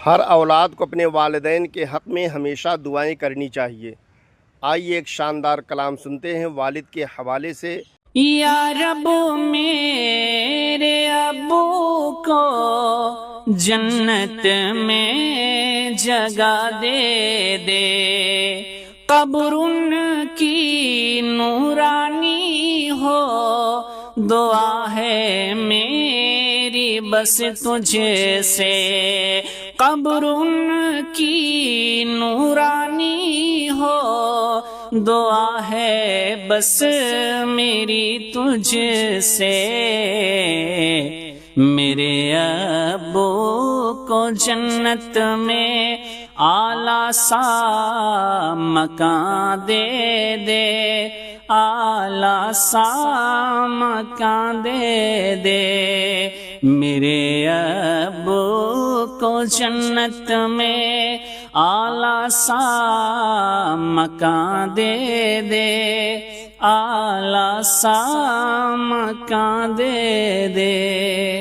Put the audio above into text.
ہر اولاد کو اپنے والدین کے حق میں ہمیشہ دعائیں کرنی چاہیے۔ آئیے ایک شاندار کلام سنتے ہیں والد کے حوالے سے۔ یا رب میرے ابو کو جنت میں جگہ دے دے، قبر ان کی نورانی ہو، دعا ہے میری بس تجھ سے، قبر ان کی نورانی ہو، دعا ہے بس میری تجھ سے، میرے ابو کو جنت میں اعلیٰ سا مکان دے دے، اعلیٰ سا مکان دے دے، میرے ابو کو جنت میں اعلیٰ سا مکان دے دے، اعلیٰ سا مکان دے دے۔